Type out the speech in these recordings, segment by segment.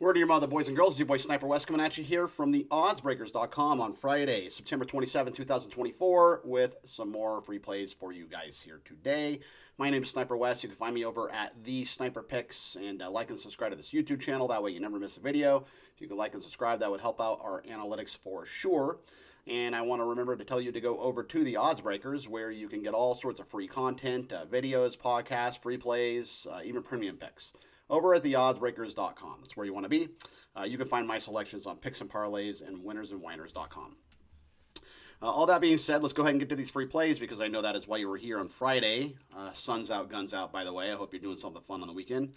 Word to your mother, boys and girls. It's your boy Sniper Wes coming at you here from the oddsbreakers.com on Friday, September 27, 2024, with some more free plays for you guys here today. My name is Sniper Wes. You can find me over at the Sniper Picks and like and subscribe to this YouTube channel. That way you never miss a video. If you could like and subscribe, that would help out our analytics for sure. And I want to remember to tell you to go over to the Odds Breakers, where you can get all sorts of free content, videos, podcasts, free plays, even premium picks. Over at theoddsbreakers.com. That's where you want to be. You can find my selections on picks and parlays and winnersandwhiners.com. All that being said, let's go ahead and get to these free plays because I know that is why you were here on Friday. Sun's out, guns out, by the way. I hope you're doing something fun on the weekend.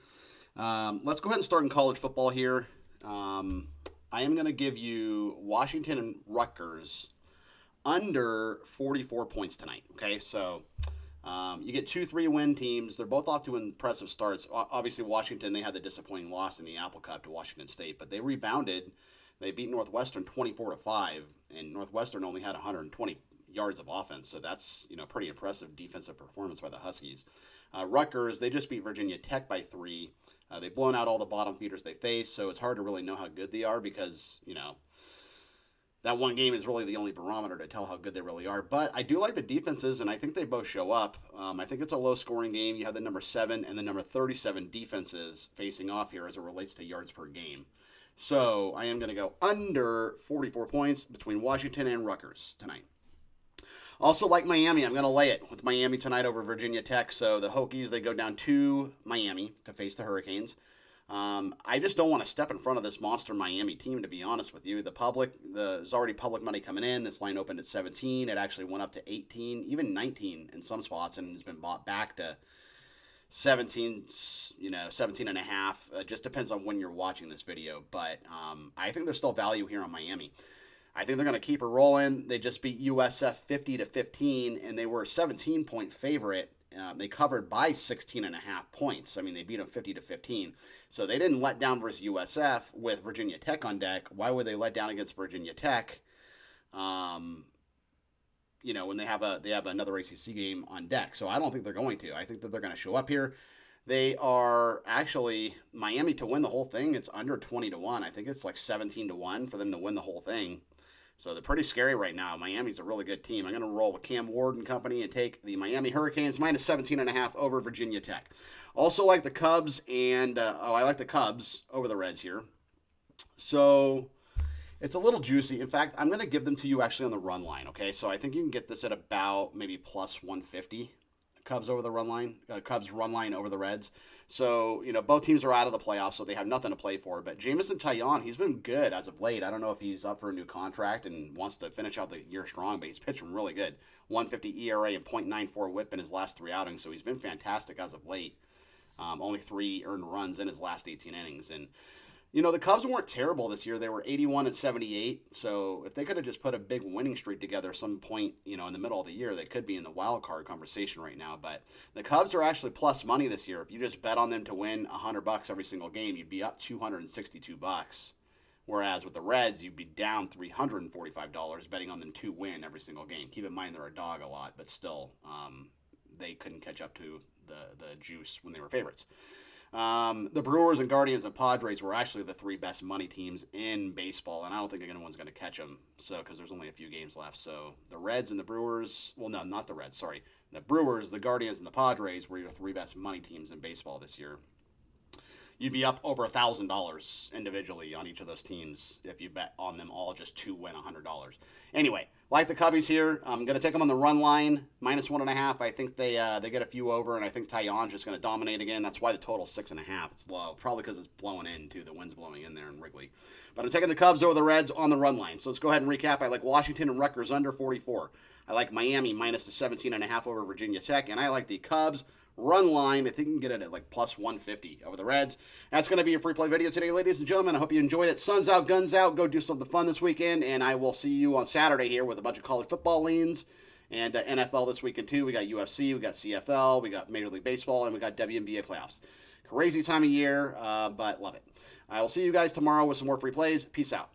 Let's go ahead and start in college football here. I am going to give you Washington and Rutgers under 44 points tonight. Okay, so you get 2-3 win teams. They're both off to impressive starts. Obviously, Washington, they had the disappointing loss in the Apple Cup to Washington State, but they rebounded. They beat Northwestern 24-5, and Northwestern only had 120 yards of offense, so that's pretty impressive defensive performance by the Huskies. Rutgers, they just beat Virginia Tech by 3. They've blown out all the bottom feeders they face, so it's hard to really know how good they are because, that one game is really the only barometer to tell how good they really are. But I do like the defenses, and I think they both show up. I think it's a low-scoring game. You have the number 7 and the number 37 defenses facing off here as it relates to yards per game. So I am going to go under 44 points between Washington and Rutgers tonight. Also like Miami, I'm going to lay it with Miami tonight over Virginia Tech. So the Hokies, they go down to Miami to face the Hurricanes. I just don't want to step in front of this monster Miami team, to be honest with you. There's already public money coming in. This line opened at 17. It actually went up to 18, even 19 in some spots, and has been bought back to 17, 17 and a half. Just depends on when you're watching this video. But I think there's still value here on Miami. I think they're going to keep it rolling. They just beat USF 50-15, and they were a 17-point favorite. They covered by 16.5 points. I mean, they beat them 50-15. So they didn't let down versus USF with Virginia Tech on deck. Why would they let down against Virginia Tech? When they have another ACC game on deck. So I don't think they're going to. I think that they're going to show up here. They are actually Miami to win the whole thing. It's under 20-1. I think it's like 17-1 for them to win the whole thing. So they're pretty scary right now. Miami's a really good team. I'm going to roll with Cam Ward and company and take the Miami Hurricanes minus 17.5 over Virginia Tech. Also like the Cubs and I like the Cubs over the Reds here. So it's a little juicy. In fact, I'm going to give them to you actually on the run line. Okay, so I think you can get this at about maybe plus 150. Cubs over the run line, Cubs run line over the Reds. So, both teams are out of the playoffs, so they have nothing to play for. But Jamison Taillon, he's been good as of late. I don't know if he's up for a new contract and wants to finish out the year strong, but he's pitching really good. 150 ERA and .94 whip in his last 3 outings, so he's been fantastic as of late. Only 3 earned runs in his last 18 innings. And, the Cubs weren't terrible this year. They were 81-78. So if they could have just put a big winning streak together some point, in the middle of the year, they could be in the wild card conversation right now. But the Cubs are actually plus money this year. If you just bet on them to win $100 every single game, you'd be up $262. Whereas with the Reds, you'd be down $345 betting on them to win every single game. Keep in mind they're a dog a lot, but still, they couldn't catch up to the juice when they were favorites. The Brewers and Guardians and Padres were actually the 3 best money teams in baseball, and I don't think anyone's going to catch them. So, because there's only a few games left. So the Reds and the Brewers, well, no, not the Reds. Sorry, the Brewers, the Guardians, and the Padres were your 3 best money teams in baseball this year. You'd be up over $1,000 individually on each of those teams if you bet on them all just to win $100. Anyway, like the Cubbies here, I'm going to take them on the run line, minus 1.5. I think they get a few over, and I think Taillon's just going to dominate again. That's why the total's 6.5. It's low, probably because it's blowing in too. The wind's blowing in there in Wrigley. But I'm taking the Cubs over the Reds on the run line. So let's go ahead and recap. I like Washington and Rutgers under 44. I like Miami minus the 17.5 over Virginia Tech, and I like the Cubs run line. I think you can get it at like plus 150 over the Reds. That's going to be a free play video today, ladies and gentlemen. I hope you enjoyed it. Sun's out, guns out. Go do something fun this weekend, and I will see you on Saturday here with a bunch of college football leans and NFL this weekend too. We got UFC, we got CFL, we got Major League Baseball, and we got WNBA playoffs. Crazy time of year, but love it. I will see you guys tomorrow with some more free plays. Peace out.